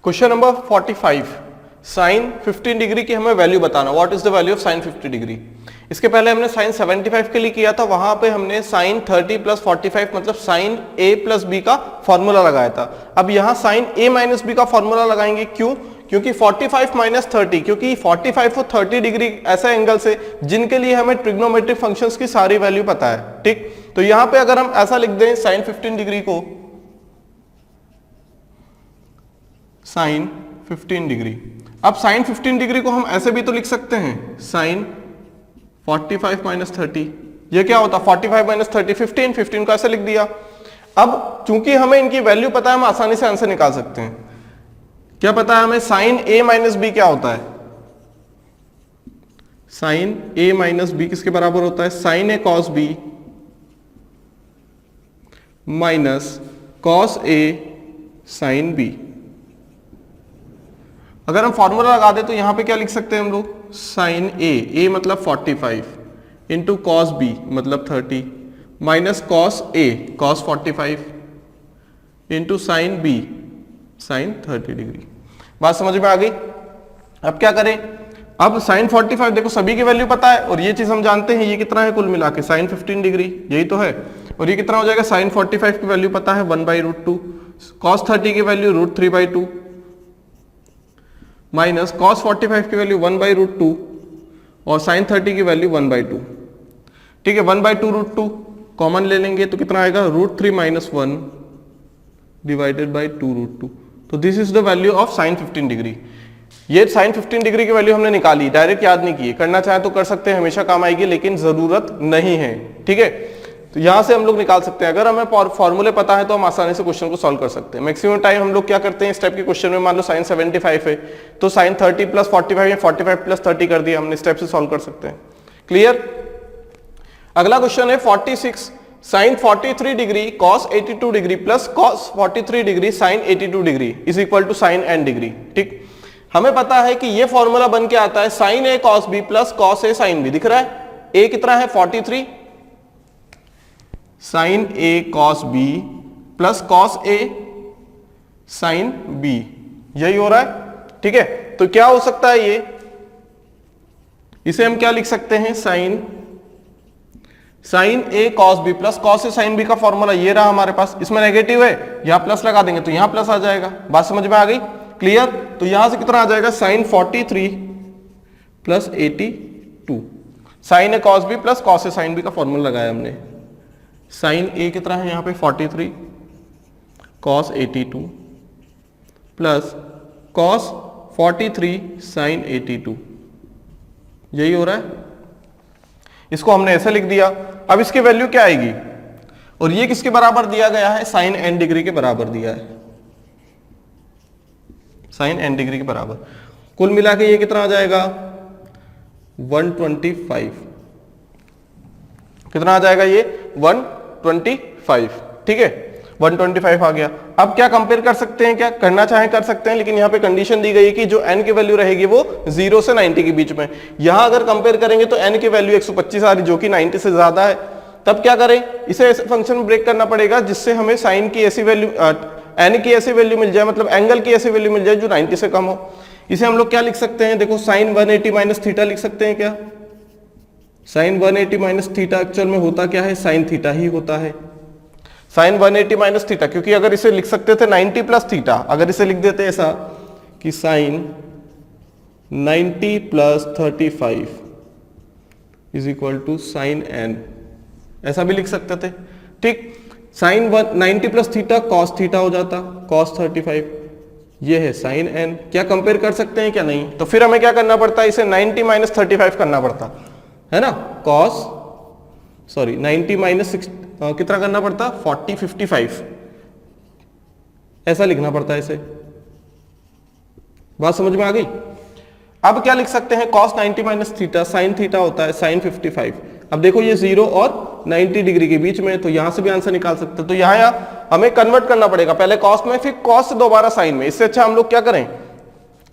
Question number 45, sign 15 degree की हमें value बताना। What is the value of sine 50 degree. इसके पहले हमने साइन 75 के लिए किया था, वहां पे हमने साइन 30 प्लस 45 मतलब साइन a प्लस b का फॉर्मूला लगाया था। अब यहां साइन a माइनस b का फॉर्मूला लगाएंगे, क्यों? क्योंकि 45 माइनस 30, क्योंकि 45 और 30 डिग्री ऐसे एंगल से जिनके लिए हमें ट्रिग्नोमेट्रिक फंक्शंस की सारी वैल्यू पता है। ठीक, तो यहां पे अगर हम ऐसा लिख दें साइन 15 डिग्री को साइन 15 डिग्री, अब साइन 15 डिग्री को हम ऐसे भी तो लिख सकते हैं साइन 45 माइनस 30। ये क्या होता? 45 माइनस 30 15, 15 को ऐसे लिख दिया। अब चूंकि हमें इनकी वैल्यू पता है, हम आसानी से आंसर निकाल सकते हैं। क्या पता है हमें? साइन a माइनस बी क्या होता है? साइन a माइनस बी किसके बराबर होता है? Sine a cos b minus cos a sine b। अगर हम फॉर्मूला लगा दे तो यहां पे क्या लिख सकते हैं हम लोग? साइन a मतलब 45 इंटू कॉस b मतलब 30 minus cos a cos 45 into sine b sine 30 degree. बात समझ में आ गई? अब क्या करें? अब साइन 45 देखो सभी की वैल्यू पता है और ये चीज हम जानते हैं ये कितना है कुल मिला के साइन 15 डिग्री, यही तो है। और ये कितना हो जाएगा? साइन 45 की वैल्यू पता है 1/√2, कॉस 30 की वैल्यू √3/2 माइनस कॉस 45 की वैल्यू 1/√2 और साइन 30 की वैल्यू 1/2। ठीक है, 1/2√2 कॉमन ले लेंगे तो कितना आएगा? √3 माइनस 1 डिवाइडेड बाई 2√2। तो this is the value of sine 15 degree. ये साइन 15 डिग्री की वैल्यू हमने निकाली, डायरेक्ट याद नहीं की। करना चाहे तो कर सकते हैं, हमेशा काम आएगी, लेकिन जरूरत नहीं है। ठीक है, तो यहां से हम लोग निकाल सकते हैं। अगर हमें फॉर्मूले पता है तो हम आसानी से क्वेश्चन को सॉल्व कर सकते हैं। मैक्सिमम टाइम हम लोग क्या करते हैं इस टाइप के क्वेश्चन में, मान लो साइन 75 है तो साइन 30 प्लस 45 या 45 प्लस 30 कर दिया हमने, इस टाइप से सॉल्व कर सकते हैं। क्लियर? अगला क्वेश्चन है 46, sine 43 degree cos 82 degree plus cos 43 degree sine 82 degree is equal to sine n degree. ठीक, हमें पता है कि ये फॉर्मूला बन के आता है sine a cos b plus cos a sine b। दिख रहा है a कितना है? 43 sine a cos b plus cos a sine b, यही हो रहा है। ठीक है, तो क्या हो सकता है ये? इसे हम क्या लिख सकते हैं? Sine a cos b plus cos a sine b का फॉर्मूला ये रहा हमारे पास। इसमें नेगेटिव है, यहां प्लस लगा देंगे तो यहां प्लस आ जाएगा। बात समझ में आ गई? क्लियर? तो यहां से कितना आ जाएगा? Sine 43 plus 82 sine a cos b plus cos a sine b का फॉर्मूला लगाया हमने। साइन a कितना है यहां पे? 43 कॉस 82 प्लस कॉस 43 साइन 82, यही हो रहा है। इसको हमने ऐसे लिख दिया। अब इसकी वैल्यू क्या आएगी? और ये किसके बराबर दिया गया है? साइन n डिग्री के बराबर दिया है, साइन n डिग्री के बराबर। कुल मिला के ये कितना आ जाएगा? 125। कितना आ जाएगा ये? 125। ठीक है, 125 आ गया। अब क्या कंपेयर कर सकते हैं? क्या करना चाहे कर सकते हैं, लेकिन यहाँ पे कंडीशन दी गई है कि जो n की वैल्यू रहेगी वो 0 से 90 के बीच में। यहां अगर कंपेयर करेंगे तो n की वैल्यू 125 आ रही जो कि 90 से ज्यादा है। तब क्या करें? इसे ऐसे फंक्शन ब्रेक करना पड़ेगा जिससे हमें साइन की ऐसी वैल्यू n की ऐसी वैल्यू मिल जाए, मतलब एंगल की ऐसी वैल्यू मिल जाए जो 90 से कम हो। इसे हम लोग क्या लिख सकते हैं? देखो साइन 180 माइनस थीटा लिख सकते हैं। क्या साइन 180 माइनस थीटा एक्चुअल में होता क्या है? साइन थीटा ही होता है। साइन 180 माइनस थीटा, क्योंकि अगर इसे लिख सकते थे 90 प्लस थीटा, अगर इसे लिख देते ऐसा कि sine 90 plus 35 is equal to sine n, ऐसा भी लिख सकते थे। ठीक, sine 90 plus theta cos theta हो जाता, कॉस 35, ये है साइन n। क्या कंपेयर कर सकते हैं क्या? नहीं। तो फिर हमें क्या करना पड़ता है? इसे 90 माइनस 35 करना पड़ता है ना, कॉस 90 माइनस कितना करना पड़ता? 40 55, ऐसा लिखना पड़ता है इसे। बात समझ में आ गई? अब क्या लिख सकते हैं? cos 90 minus theta sine theta होता है साइन 55। अब देखो ये 0 और 90 डिग्री के बीच में, तो यहां से भी आंसर निकाल सकते हैं। तो यहां हमें कन्वर्ट करना पड़ेगा, पहले cos में फिर cos से दोबारा साइन में। इससे अच्छा हम लोग क्या करें?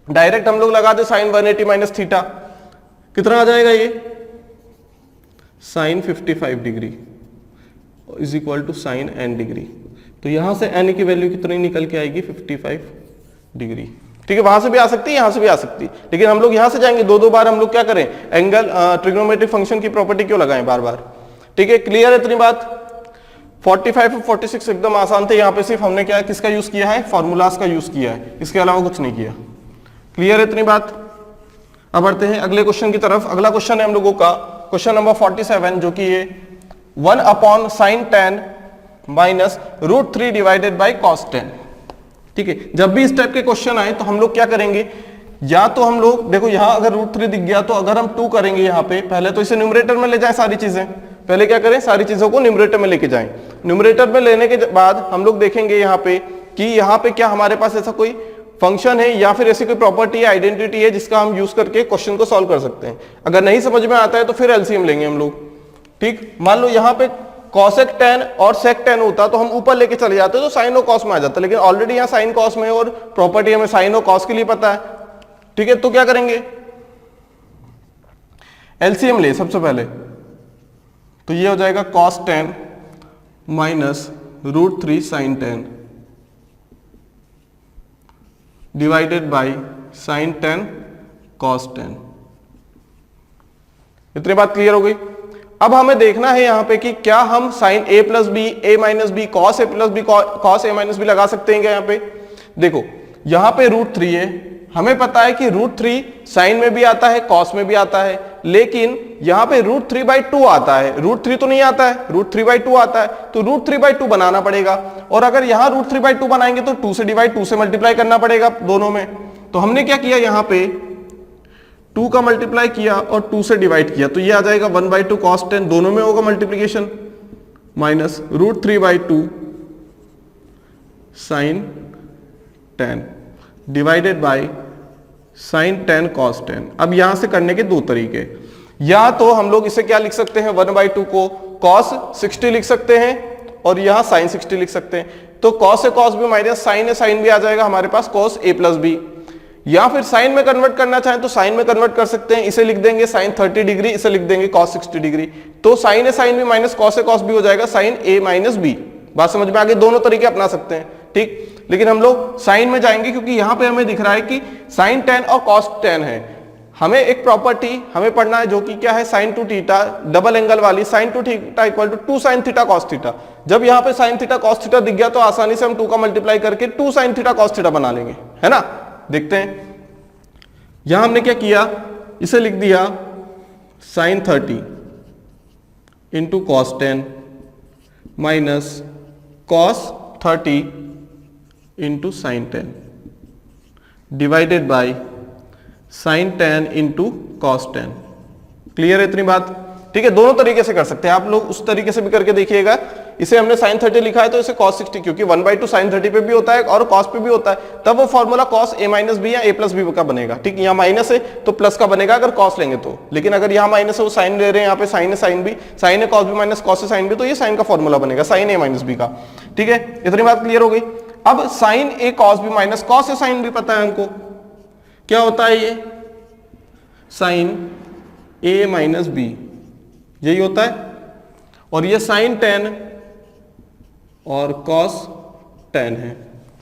डायरेक्ट हम लोग लगा दे साइन 180 माइनस थीटा। कितना आ जाएगा ये? Sine 55 degree is equal to sine n degree. तो यहां से n की वैल्यू कितनी निकल के आएगी? 55 डिग्री। ठीक है, वहां से भी आ सकती है, यहां से भी आ सकती है, लेकिन हम लोग यहां से जाएंगे, दो बार हम लोग क्या करें, एंगल ट्रिग्नोमेट्रिक फंक्शन की प्रॉपर्टी क्यों लगाएं बार बार। ठीक है, क्लियर है इतनी बात। 45 और 46 एकदम आसान थे, यहाँ पे सिर्फ हमने क्या किसका यूज किया है, फॉर्मूलाज का यूज किया है, इसके अलावा कुछ नहीं किया। क्लियर है इतनी बात। अब बढ़ते हैं अगले क्वेश्चन की तरफ। अगला क्वेश्चन है हम लोगों का क्वेश्चन नंबर 47, जो कि ये 1/sin10 minus √3 divided by cos 10। ठीक है, जब भी इस टाइप के क्वेश्चन आए तो हम लोग क्या करेंगे, या तो हम लोग देखो यहां अगर √3 दिख गया तो अगर हम 2 करेंगे यहाँ पे, पहले तो इसे न्यूमरेटर में ले जाएं सारी चीजें, पहले क्या करें, सारी चीजों को न्यूमरेटर में लेके जाएं। न्यूमरेटर में लेने के बाद हम लोग देखेंगे यहाँ पे कि यहाँ पे क्या हमारे पास ऐसा कोई फंक्शन है या फिर ऐसी कोई प्रॉपर्टी है, आइडेंटिटी है, जिसका हम यूज करके क्वेश्चन को सॉल्व कर सकते हैं। अगर नहीं समझ में आता है तो फिर एलसीएम लेंगे हम लोग। ठीक, मान लो यहाँ पे cosec 10 और sec 10 होता तो हम ऊपर लेके चले जाते तो साइन और कॉस में आ जाता, लेकिन ऑलरेडी यहाँ साइन कॉस में और प्रॉपर्टी हमें साइन और कॉस के लिए पता है। ठीक है, तो क्या करेंगे, एलसीएम ले सबसे पहले, तो ये हो जाएगा cos 10 minus √3 sin 10 divided by sin 10 cos 10। इतनी बात क्लियर हो गई। अब हमें देखना है यहां पे कि क्या हम sin a plus B, a minus B, cos a plus B, cos a minus B लगा सकते हैं क्या। यहाँ पे देखो, यहां पे √3 है, हमें पता है कि √3 साइन में भी आता है, cos में भी आता है, लेकिन यहां पे √3/2 आता है, √3 तो नहीं आता है, √3/2 आता है, तो √3/2 बनाना पड़ेगा। और अगर यहां √3/2 बनाएंगे तो 2 से डिवाइड, 2 से मल्टीप्लाई करना पड़ेगा दोनों में। तो हमने क्या किया, यहां पे 2 का मल्टीप्लाई किया और 2 से डिवाइड किया, तो ये आ जाएगा 1/2 cos 10, दोनों में होगा multiplication, minus √3/2 sin 10 divided by sin 10 cos 10। अब यहां से करने के दो तरीके, या तो हम लोग इसे क्या लिख सकते हैं, 1/2 को cos 60 लिख सकते हैं और यहां sin 60 लिख सकते हैं। तो cos से cos भी माइनस sin है sin भी आ जाएगा हमारे पास cos a प्लस बी। या फिर साइन में कन्वर्ट करना चाहें तो साइन में कन्वर्ट कर सकते हैं, इसे लिख देंगे sin 30 डिग्री, इसे लिख देंगे cos 60 डिग्री। तो साइन है साइन भी माइनस cos है cos भी हो जाएगा sin a माइनस बी। बात समझ में आ गई, दोनों तरीके अपना सकते हैं। ठीक, लेकिन हम लोग साइन में जाएंगे क्योंकि यहां पे हमें दिख रहा है कि sin 10 और cos 10 है। हमें एक प्रॉपर्टी हमें पढ़ना है जो कि क्या है, sin 2 थीटा, डबल एंगल वाली, sin 2 theta equal to 2 sin theta cos theta. जब यहाँ पे sin थीटा cos थीटा दिख गया तो आसानी से हम 2 का मल्टीप्लाई करके 2 sin थीटा cos थीटा बना लेंगे, है ना। देखते हैं, यहां हमने क्या किया, इसे लिख दिया sin 30 into cos 10 minus cos 30 into sin 10 divided by sin 10 into cos 10। Clear है इतनी बात। ठीक है, दोनों तरीके से कर सकते हैं आप लोग, उस तरीके से भी करके देखिएगा। इसे हमने sin 30 लिखा है तो इसे cos 60, क्योंकि 1/2 sin 30 पे भी होता है और cos पे भी होता है, तब वो formula cos a minus B या a प्लस बी का बनेगा। ठीक, यहाँ माइनस है तो प्लस का बनेगा अगर cos लेंगे तो, लेकिन अगर यहाँ माइनस है वो साइन ले रहे हैं, यहाँ पे साइन है साइन भी, साइन है cos भी माइनस cos है साइन भी, तो ये साइन का फॉर्मूला बनेगा sin a माइनस बी का। ठीक है, इतनी बात क्लियर हो गई। अब sin a cos b minus cos a sine भी पता है हमको, क्या होता है ये sin a माइनस बी, यही होता है। और ये sin 10 और cos 10 है,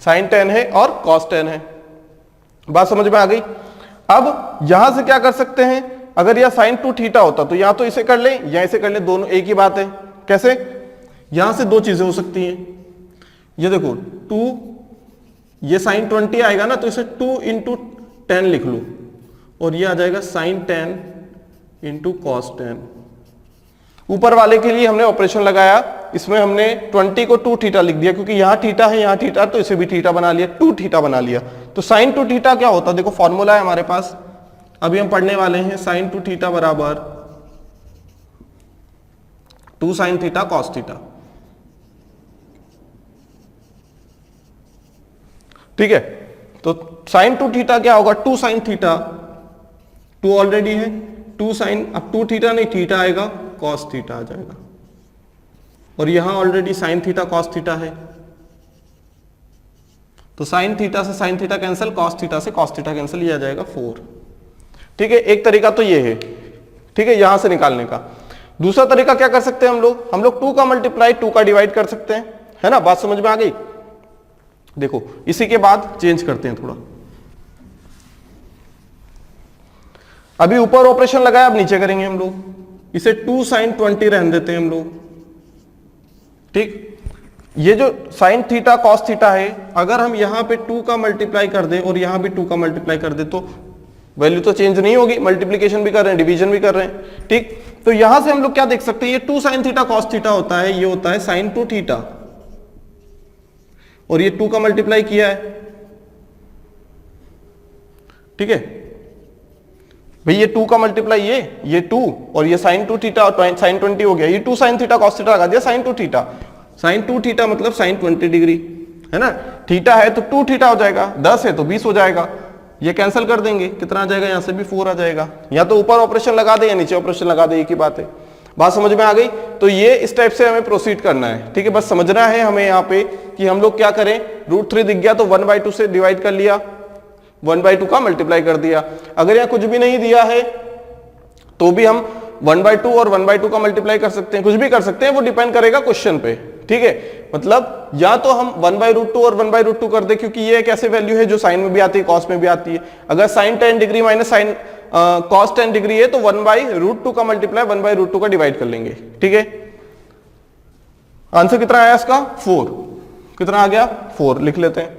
sin 10 है और cos 10 है। बात समझ में आ गई। अब यहां से क्या कर सकते हैं, अगर यह sin 2 थीटा होता तो या तो इसे कर ले या इसे कर ले, दोनों एक ही बात है। कैसे, यहां से दो चीजें हो सकती हैं, ये देखो 2, ये sin 20 आएगा ना, तो इसे 2 इंटू 10 लिख लो और ये आ जाएगा sin 10 इंटू cos 10। ऊपर वाले के लिए हमने ऑपरेशन लगाया, इसमें हमने 20 को 2 थीटा लिख दिया, क्योंकि यहां थीटा है यहाँ थीटा, तो इसे भी थीटा बना लिया, 2 थीटा बना लिया। तो sin 2 थीटा क्या होता है, देखो फॉर्मूला है हमारे पास, अभी हम पढ़ने वाले हैं। sin 2 थीटा बराबर 2 sin थीटा cos थीटा। ठीक है, तो sin 2 थीटा क्या होगा, 2 sin थीटा, 2 ऑलरेडी है, 2 sin, अब 2 थीटा नहीं थीटा आएगा, cos थीटा आ जाएगा। और यहां already sin theta cos theta है, तो sin थीटा से sin theta cancel, cos theta से cos थीटा कैंसिल, ये आ जाएगा 4। ठीक है, एक तरीका तो ये है। ठीक है, यहां से निकालने का। दूसरा तरीका क्या कर सकते हैं हम लोग 2 का मल्टीप्लाई 2 का डिवाइड कर सकते हैं, है ना। बात समझ में आ गई। देखो इसी के बाद चेंज करते हैं थोड़ा, अभी ऊपर ऑपरेशन लगाया, अब नीचे करेंगे हम लोग, इसे 2 sin 20 रहने देते हैं हम लोग, ठीक। ये जो sin थीटा cos थीटा है, अगर हम यहां पे 2 का मल्टीप्लाई कर दे और यहां भी 2 का मल्टीप्लाई कर दे तो वैल्यू तो चेंज नहीं होगी, मल्टीप्लीकेशन भी कर रहे हैं, डिवीजन भी कर रहे हैं, ठीक। तो यहां से हम लोग क्या देख सकते हैं, ये 2 sin थीटा cos थीटा होता है, ये होता है sin 2 थीटा, और ये 2 का मल्टीप्लाई किया है, ठीक है भाई, ये 2 का मल्टीप्लाई ये 2 और ये sin 2 थीटा और sin 20 हो गया, ये 2 sin थीटा cos थीटा लगा दिया, sin 2 थीटा, sin 2 थीटा मतलब sin 20 डिग्री है ना, थीटा है तो 2 थीटा हो जाएगा, 10 है तो 20 हो जाएगा, ये कैंसिल कर देंगे, कितना आ जाएगा, यहां से भी 4 आ जाएगा, या तो ऊपर ऑपरेशन लगा दे या नीचे ऑपरेशन लगा दे, एक ही बात है। बात समझ में आ गई? तो ये इस टाइप से हमें प्रोसीड करना है, ठीक है। बस समझना है हमें यहाँ पे कि हम लोग क्या करें, √3 दिख गया तो 1/2 से डिवाइड कर लिया, 1/2 का मल्टीप्लाई कर दिया। अगर यहाँ कुछ भी नहीं दिया है तो भी हम 1/2 और 1/2 का मल्टीप्लाई कर सकते हैं, कुछ भी कर सकते हैं, वो डिपेंड करेगा क्वेश्चन पे, ठीक है। मतलब या तो हम 1/2 और 1/2 कर दे, क्योंकि ये एक ऐसी वैल्यू है जो साइन में भी आती है, कॉस में भी आती है। अगर sine 10 degree minus sine cos 10 degree है तो 1/√2 का मल्टीप्लाई 1/√2 का डिवाइड कर लेंगे, ठीक है। आंसर कितना आया इसका, 4। कितना आ गया, 4 लिख लेते हैं,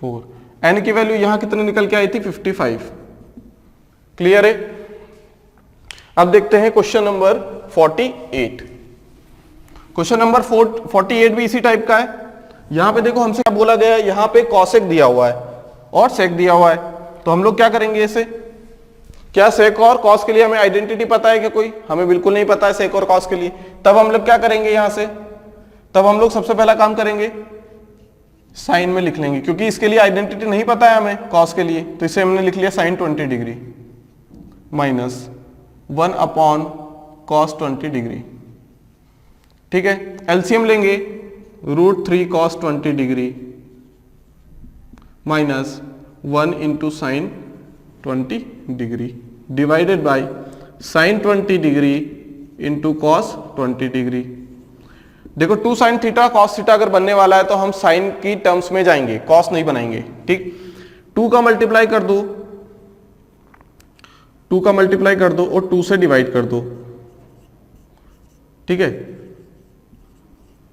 4। एन की वैल्यू यहां कितनी निकल के आई थी, 55। क्लियर है? अब देखते हैं क्वेश्चन नंबर 48। क्वेश्चन नंबर 48 भी इसी टाइप का है। यहां पे देखो हमसे क्या बोला गया है, यहां पे कॉसेक दिया हुआ है और सेक दिया हुआ है, तो हम लोग क्या करेंगे इसे, क्या सेक और कॉस के लिए हमें आइडेंटिटी पता है क्या कोई, हमें बिल्कुल नहीं पता है सेक और कॉस के लिए। तब हम लोग क्या करेंगे, यहां से तब हम लोग सबसे पहला काम करेंगे साइन में लिख लेंगे, क्योंकि इसके लिए आइडेंटिटी नहीं पता है हमें कॉस के लिए, तो इसे हमने लिख लिया sin 20 degree minus 1/cos 20 degree, ठीक है। एलसीएम लेंगे, √3 cos 20 degree minus 1 into sin 20 degree divided by sin 20 degree into cos 20 degree. देखो 2 sin थीटा cos थीटा अगर बनने वाला है तो हम sin की टर्म्स में जाएंगे, cos नहीं बनाएंगे, ठीक। 2 का मल्टीप्लाई कर दो, 2 का मल्टीप्लाई कर दो और 2 से डिवाइड कर दो, ठीक है।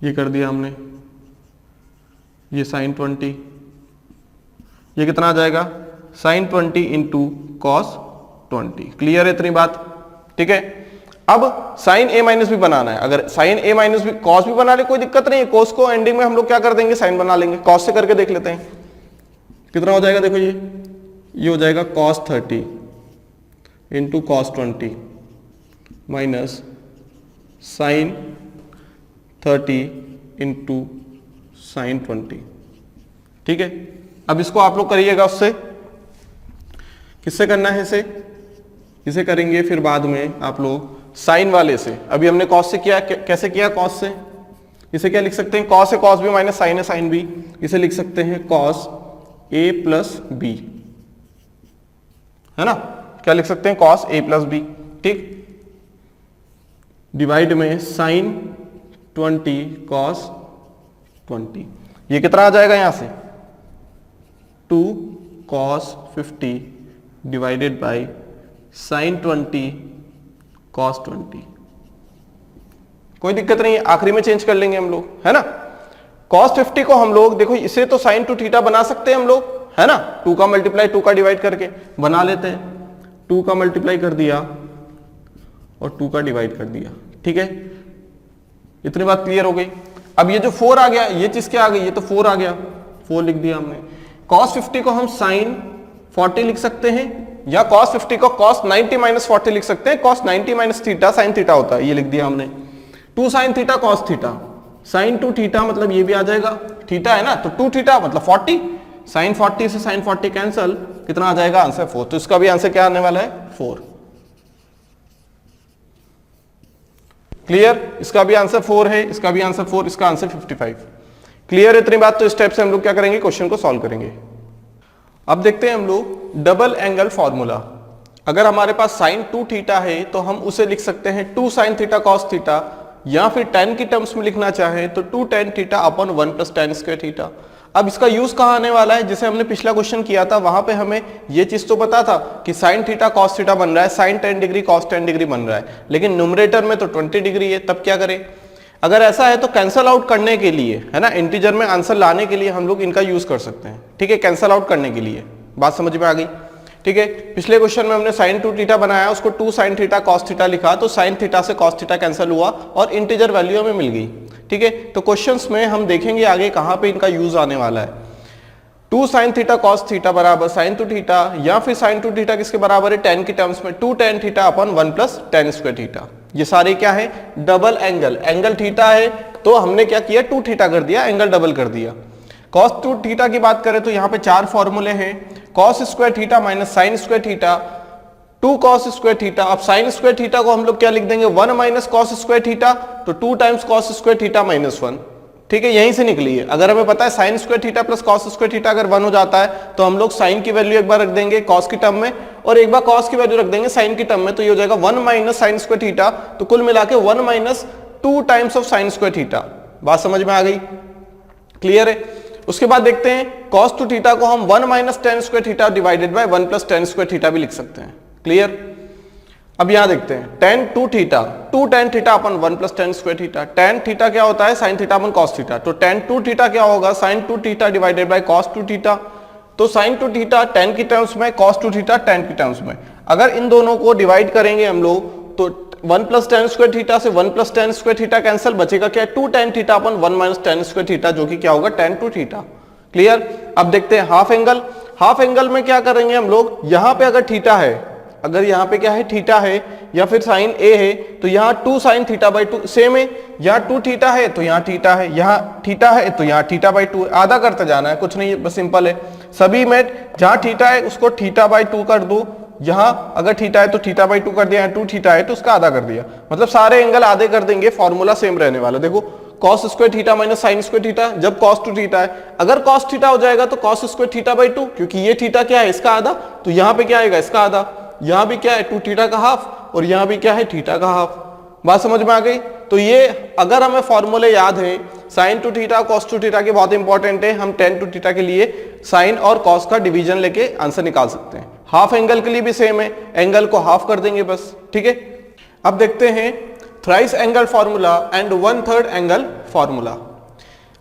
ये कर दिया हमने, ये sin 20, ये कितना आ जाएगा, sin 20 इंटू cos 20। क्लियर है इतनी बात, ठीक है। अब sin a माइनस भी बनाना है, अगर sin a माइनस भी cos भी बना ले कोई दिक्कत नहीं है, cos को एंडिंग में हम लोग क्या कर देंगे, sin बना लेंगे। cos से करके देख लेते हैं कितना हो जाएगा, देखो ये हो जाएगा cos 30 into cos 20 minus sin 30 into sin 20, ठीक है। अब इसको आप लोग करिएगा, उससे किससे करना है, इसे करेंगे फिर बाद में आप लोग साइन वाले से। अभी हमने कॉस से किया, कैसे किया, कॉस से। इसे क्या लिख सकते हैं, कॉस है कॉस बी माइनस साइन है साइन बी, इसे लिख सकते हैं कॉस ए प्लस बी, है ना। क्या लिख सकते हैं, कॉस ए प्लस बी, ठीक। डिवाइड में साइन 20 कॉस 20, ये कितना आ जाएगा यहां से, 2 cos 50 divided by sin 20 cos 20। कोई दिक्कत नहीं है, आखिरी में चेंज कर लेंगे हम लोग, है ना। cos 50 को हम लोग देखो इसे तो sin 2 थीटा बना सकते हैं हम लोग, है ना। 2 का मल्टीप्लाई 2 का डिवाइड करके बना लेते हैं, 2 का मल्टीप्लाई कर दिया और 2 का डिवाइड कर दिया, ठीक है। इतनी बात क्लियर हो गई। अब ये जो 4 आ गया, ये चीज क्या आ गई, ये तो 4 आ गया, 4 लिख दिया हमने। cos 50 को हम sin 40 लिख सकते हैं, या cos 50 को cos 90 माइनस 40 लिख सकते हैं। cos 90 minus theta sin theta होता है, ये लिख दिया हमने। 2 sin theta cos theta, sin 2 theta मतलब ये भी आ जाएगा, थीटा है ना, तो 2 थीटा मतलब 40, sin 40 से sin 40 कैंसल, कितना आ जाएगा, आंसर 4। तो इसका भी आंसर क्या आने वाला है, 4। क्लियर, इसका भी आंसर 4 है, इसका भी आंसर 4, इसका आंसर 55। क्लियर इतनी बात। तो इस टाइप से हम लोग क्या करेंगे, क्वेश्चन को सॉल्व करेंगे। अब देखते हैं हम लोग डबल एंगल फॉर्मूला। अगर हमारे पास sin 2 थीटा है तो हम उसे लिख सकते हैं 2 sin थीटा cos थीटा, या फिर tan की टर्म्स में लिखना चाहें तो 2 tan theta upon 1 plus tan square theta. अब इसका यूज कहाँ आने वाला है, जैसे हमने पिछला क्वेश्चन किया था वहां पे हमें ये चीज तो पता था कि साइन थीटा कॉस थीटा बन रहा है, साइन 10 डिग्री कॉस 10 डिग्री बन रहा है, लेकिन न्यूमरेटर में तो 20 डिग्री है, तब क्या करें? अगर ऐसा है तो कैंसल आउट करने के लिए, है ना, इंटीजर में आंसर लाने के लिए हम लोग इनका यूज कर सकते हैं, ठीक है, कैंसल आउट करने के लिए। बात समझ में आ गई? ठीक है, पिछले क्वेश्चन में हमने साइन 2 थीटा बनाया, उसको 2 साइन थीटा कॉस थीटा लिखा, तो साइन थीटा से कॉस थीटा कैंसिल हुआ और इंटीजर वैल्यू हमें मिल गई। ठीक है, तो क्वेश्चंस में हम देखेंगे आगे कहां पे इनका यूज आने वाला है। 2 साइन थीटा कॉस थीटा बराबर साइन 2 थीटा, या फिर साइन 2 थीटा किसके बराबर है? टेन की टर्म्स में 2 टेन थीटा अपन 1 प्लस टेन स्क्वायर थीटा। ये सारे क्या है? डबल एंगल, एंगल थीटा है तो हमने क्या किया? 2 थीटा कर दिया, एंगल डबल कर दिया। कॉस 2 थीटा की बात करें तो यहाँ पे 4 फॉर्मूले हैं, cos square theta minus sine square theta, 2 cos square theta. अब साइन स्क्वायर थीटा को हम लोग क्या लिख देंगे? 1 माइनस कॉस स्क्वायर थीटा, तो 2 times cos square theta minus 1। ठीक है, यहीं से निकली है। अगर हमें पता है sine square theta plus cos square theta अगर 1 हो जाता है तो हम लोग साइन की वैल्यू एक बार रख देंगे कॉस की टर्म में और एक बार कॉस की वैल्यू रख देंगे साइन की टर्म में, तो ये हो जाएगा 1 माइनस साइन स्क्वायर थीटा, तो कुल मिला के 1 minus 2 times of sine square theta. बात समझ में आ गई? क्लियर है? उसके बाद देखते हैं cos 2 थीटा को हम 1 minus ten square theta divided by 1 plus ten square theta भी लिख सकते हैं। क्लियर? अब यहां देखते हैं tan 2 थीटा, 2 tan थीटा अपन 1 plus ten square theta, tan theta क्या होता है? sin थीटा अपन cos थीटा, तो tan 2 थीटा क्या होगा? sin 2 theta divided bye cos 2 theta. तो sin 2 थीटा tan की टर्म्स में, cos 2 थीटा tan की टर्म्स में। अगर इन दोनों को डिवाइड करेंगे हम लोग तो 1 प्लस टेन स्क्वायर थीटा से 1 plus ten square theta cancel, बचेगा क्या? 2 tan थीटा अपन 1 माइनस टेन स्क्वायर थीटा, जो कि क्या होगा? tan 2 theta. क्लियर? अब देखते हैं हाफ एंगल। हाफ एंगल में क्या करेंगे हम लोग? यहां पे अगर थीटा है, अगर यहां पे क्या है? थीटा है या फिर साइन ए है, तो यहां 2 साइन थीटा बाई 2 सेम है, यहां 2 थीटा है तो यहां थीटा है, यहां थीटा है तो यहां थीटा बाई 2, आधा करते जाना है, कुछ नहीं है, बस सिंपल है। सभी में जहां थीटा है उसको थीटा बाई 2 कर दो, यहां अगर थीटा है तो थीटा बाई 2 कर दिया, 2 थीटा है तो उसका आधा कर दिया, मतलब सारे एंगल आधे कर देंगे, फॉर्मूला सेम रहने वाला। देखो cos square theta minus sine square theta, जब cos 2 थीटा है, अगर cos थीटा हो जाएगा तो cos स्क्वायर थीटा बाई 2, क्योंकि ये थीटा क्या है? इसका आधा, तो यहां पे क्या आएगा? इसका आधा। यहां भी क्या है? 2 थीटा का हाफ, और यहां भी क्या है? थीटा का हाफ। बात समझ में आ गई? तो ये अगर हमें फॉर्मूले याद हैं, साइन 2 थीटा cos 2 थीटा के बहुत इंपॉर्टेंट है, हम tan 2 थीटा के लिए साइन और cos का डिवीजन लेके आंसर निकाल सकते हैं। हाफ एंगल के लिए भी सेम है, एंगल को हाफ कर देंगे बस। ठीक है, अब देखते हैं thrice angle formula and 1/3 angle formula.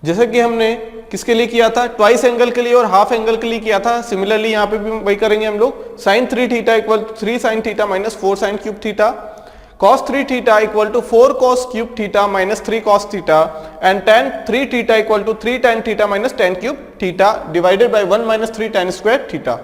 जैसे कि हमने किसके लिए किया था? ट्वाइस एंगल के लिए और हाफ एंगल के लिए किया था, सिमिलरली यहाँ पे भी वही करेंगे हम लोग। Sine 3 theta equal 3 sine theta minus 4 sine cube theta, cos 3 theta equal to 4 cos cube theta minus 3 cos theta, and tan 3 theta equal to 3 tan theta minus tan cube theta divided by 1 minus 3 tan square theta.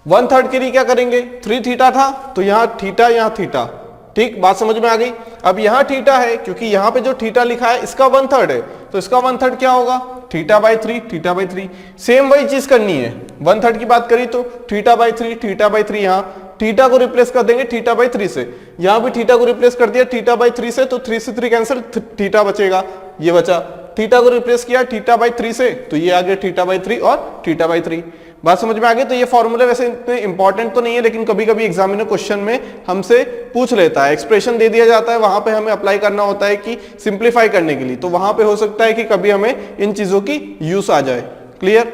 1/3 के लिए क्या करेंगे? 3 theta था तो यहाँ theta, यहाँ theta. ठीक, बात समझ में आ गई? अब यहाँ थीटा है, क्योंकि यहाँ पे जो थीटा लिखा है इसका 1/3 है, तो इसका 1/3 क्या होगा? Theta by 3, theta by 3। Same वही चीज करनी है, 1/3 की बात करी तो थीटा बाई 3, थीटा बाई 3, यहाँ थीटा को रिप्लेस कर देंगे थीटा बाई 3 से, यहाँ भी थीटा को रिप्लेस कर दिया थीटा बाई 3 से, तो 3 से 3 कैंसिल, थीटा बचेगा, ये बचा। थीटा को रिप्लेस किया थीटा बाई 3 से, तो ये आ गया थीटा बाई 3 और थीटा बाई 3। बात समझ में आ गई? तो ये फॉर्मूले वैसे इतने इंपॉर्टेंट तो नहीं है, लेकिन कभी कभी एग्जामिनर क्वेश्चन में हमसे पूछ लेता है, एक्सप्रेशन दे दिया जाता है, वहां पे हमें अप्लाई करना होता है कि सिंप्लीफाई करने के लिए, तो वहां पे हो सकता है कि कभी हमें इन चीजों की यूज आ जाए। क्लियर?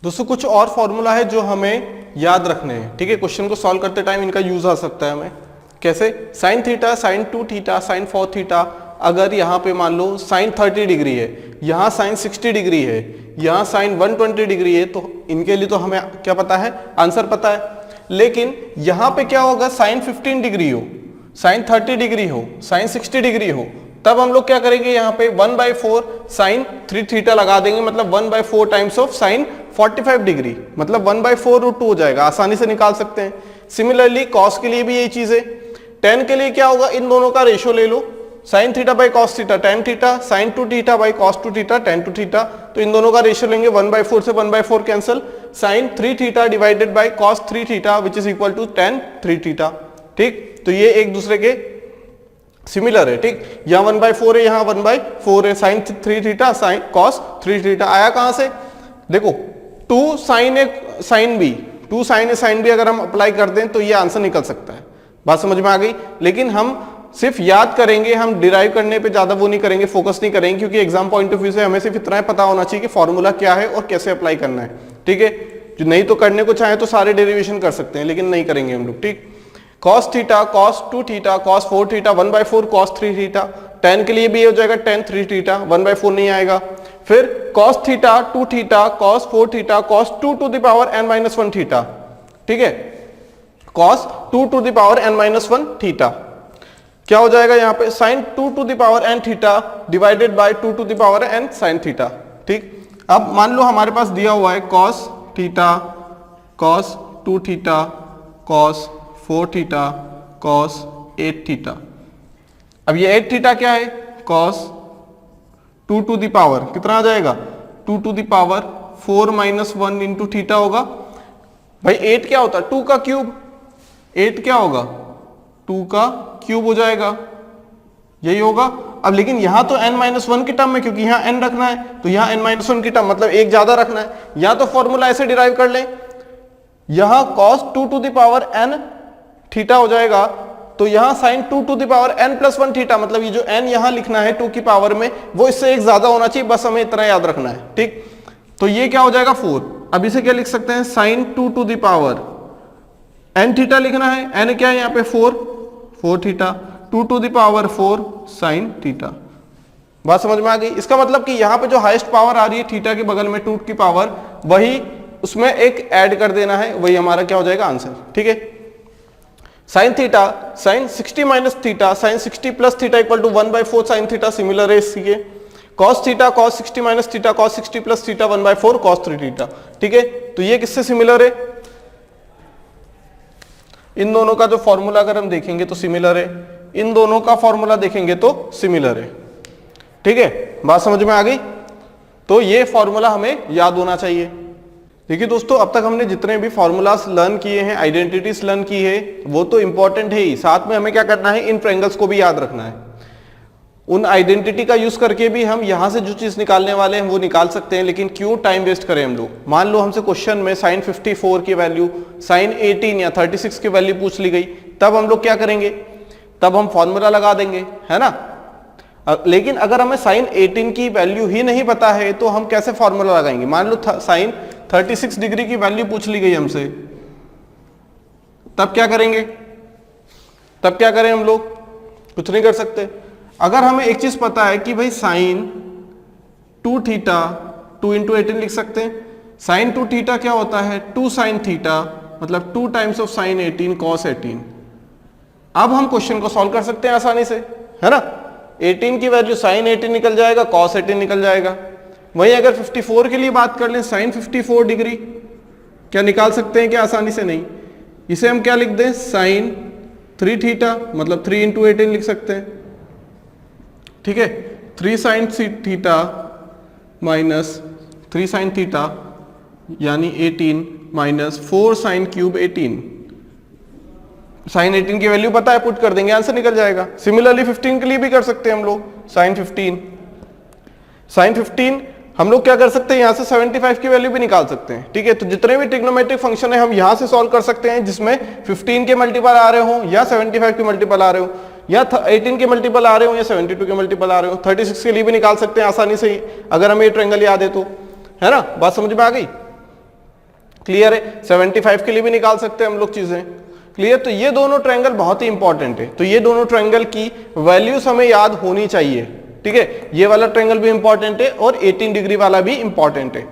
दोस्तों कुछ और फॉर्मूला है जो हमें याद रखने हैं। ठीक है, क्वेश्चन को सॉल्व करते टाइम इनका यूज आ सकता है हमें। कैसे? Sine theta, sine 2 theta, sine 4 theta, अगर यहाँ पे मान लो साइन 30 डिग्री है, यहाँ साइन 60 डिग्री है, यहाँ साइन 120 डिग्री है, तो इनके लिए तो हमें क्या पता है? आंसर पता है। लेकिन यहाँ पे क्या होगा? साइन 15 डिग्री हो, साइन 30 डिग्री हो, साइन 60 डिग्री हो, तब हम लोग क्या करेंगे? यहाँ पे 1/4 साइन 3 थीटा लगा देंगे, मतलब 1/4 टाइम्स ऑफ साइन 45 डिग्री, मतलब 1/4 रूट 2 हो जाएगा, आसानी से निकाल सकते हैं। सिमिलरली कॉस के लिए भी यही चीज है। tan के लिए क्या होगा? इन दोनों का रेशियो ले लो, sine theta by cos theta tan theta, sine 2 theta by cos 2 theta tan 2 theta, तो इन दोनों का रेशियो लेंगे, 1/4 से 1/4 cancel, sine 3 theta divided by cos 3 theta which is equal to tan 3 theta. ठीक, तो ये एक दूसरे के सिमिलर है। ठीक, यहाँ 1/4 है, यहाँ 1/4 है, sine 3 theta sine cos 3 theta आया कहां से? देखो 2 sine A sine B, 2 sine A sine B अगर हम अप्लाई कर दें तो ये आंसर निकल सकता है। बात समझ में आ गई? लेकिन हम सिर्फ याद करेंगे, हम डिराइव करने पे ज्यादा वो नहीं करेंगे, फोकस नहीं करेंगे, क्योंकि एग्जाम पॉइंट ऑफ व्यू से हमें सिर्फ इतना पता होना चाहिए कि फॉर्मूला क्या है और कैसे अप्लाई करना है। ठीक है, जो नहीं तो करने को चाहे तो सारे डेरिवेशन कर सकते हैं, लेकिन नहीं करेंगे हम लोग। ठीक, cos theta, cos 2 theta, cos 4 theta, 1/4 cos 3 theta, tan के लिए भी ये हो जाएगा tan 3 थीटा, 1/4 नहीं आएगा। फिर cos theta 2 theta, cos 4 theta, cos 2 to the power n-1 theta. ठीक है, cos 2 to the power n-1 theta क्या हो जाएगा यहाँ पे, sin 2 to the power n theta divided bye 2 to the power n sin theta. ठीक, अब मान लो हमारे पास दिया हुआ है cos theta, cos 2 theta, cos 4 theta, cos 8 theta. अब ये 8 थीटा क्या है, cos 2 to the power कितना आ जाएगा, 2 to the power 4 - 1 into theta होगा। भाई 8 क्या होता है, 2 का क्यूब, 8 क्या होगा, 2 का क्यूब हो जाएगा, यही होगा। अब लेकिन यहां तो n-1 की टर्म में, क्योंकि यहां n रखना है, तो यहां n-1 की टर्म मतलब एक ज्यादा रखना है। या तो फॉर्मूला ऐसे डिराइव कर लें, यहां cos 2 to the power n theta हो जाएगा, तो यहां sin 2 to the power n+1 theta, मतलब ये जो n यहां लिखना है 2 की पावर में, वो इससे एक ज्यादा होना चाहिए, बस हमें इतना याद रखना है। ठीक, तो ये क्या हो जाएगा 4। अब इसे क्या लिख सकते हैं, sin 2 to the power n theta लिखना है, n क्या है यहाँ पे 4 theta, 2 to the power 4 sin theta. बात समझ में आ गई। इसका मतलब कि यहाँ पे जो हाईएस्ट पावर आ रही है थीटा के बगल में 2 की पावर, वही उसमें एक ऐड कर देना है, वही हमारा क्या हो जाएगा आंसर। ठीक है, sin theta, sin 60 minus theta, sin 60 plus theta equal to 1/4 sin theta, similar है इसके। cos theta, cos 60 minus theta, cos 60 plus theta, 1/4 cos 3 theta. ठीक है, तो ये किससे सिमिलर है, इन दोनों का जो फॉर्मूला अगर हम देखेंगे तो सिमिलर है, इन दोनों का फॉर्मूला देखेंगे तो सिमिलर है। ठीक है, बात समझ में आ गई। तो ये फॉर्मूला हमें याद होना चाहिए। देखिए दोस्तों, अब तक हमने जितने भी फॉर्मूलास लर्न किए हैं, आइडेंटिटीज लर्न की है, वो तो इंपॉर्टेंट है ही, साथ में हमें क्या करना है, इन ट्रायंगल्स को भी याद रखना है। उन आइडेंटिटी का यूज करके भी हम यहां से जो चीज निकालने वाले हैं वो निकाल सकते हैं, लेकिन क्यों टाइम वेस्ट करें हम लोग। मान लो हमसे क्वेश्चन में sin 54 की वैल्यू, sin 18 या 36 की वैल्यू पूछ ली गई, तब हम लोग क्या करेंगे, तब हम फॉर्मूला लगा देंगे, है ना। लेकिन अगर हमें sin 18 की वैल्यू ही नहीं पता है तो हम कैसे फॉर्मूला लगाएंगे। मान लो sin 36 डिग्री की वैल्यू पूछ ली गई हमसे, तब क्या करेंगे, तब क्या करें हम लोग, कुछ नहीं कर सकते। अगर हमें एक चीज पता है कि भाई sin 2 थीटा 2 × 18 लिख सकते हैं। sin 2 थीटा क्या होता है, 2 sin थीटा, मतलब 2 टाइम्स ऑफ sin 18 cos 18। अब हम क्वेश्चन को सॉल्व कर सकते हैं आसानी से, है ना। 18 की वैल्यू sin 18 निकल जाएगा, cos 18 निकल जाएगा। वहीं अगर 54 के लिए बात कर लें, sin 54 डिग्री क्या निकाल सकते हैं क्या आसानी से, नहीं। इसे हम क्या लिख दें, sin 3 थीटा, मतलब 3 × 18 लिख सकते हैं। ठीक है, 3 sin theta minus 3 sin theta यानी 18 माइनस 4 sin क्यूब 18। sin 18 की वैल्यू पता है, पुट कर देंगे, आंसर निकल जाएगा। सिमिलरली 15 के लिए भी कर सकते हैं हम लोग, sin 15 हम लोग क्या कर सकते हैं, यहां से 75 की वैल्यू भी निकाल सकते हैं। ठीक है, तो जितने भी ट्रिग्नोमेट्रिक फंक्शन है हम यहां से सॉल्व कर सकते हैं, जिसमें 15 के मल्टीपल आ रहे हो या 75 के मल्टीपल आ रहे हो, या 18 के मल्टीपल आ रहे हो या 72 के मल्टीपल आ रहे हो। 36 के लिए भी निकाल सकते हैं आसानी से ही, अगर हमें ये ट्रायंगल याद है तो, है ना। बात समझ में आ गई, क्लियर है। 75 के लिए भी निकाल सकते हैं हम लोग चीजें, क्लियर। तो ये दोनों ट्रायंगल बहुत ही इंपॉर्टेंट है, तो ये दोनों ट्रायंगल की वैल्यूज हमें याद होनी चाहिए। ठीक है, ये वाला ट्रायंगल भी इंपॉर्टेंट है और 18 डिग्री वाला भी इंपॉर्टेंट है।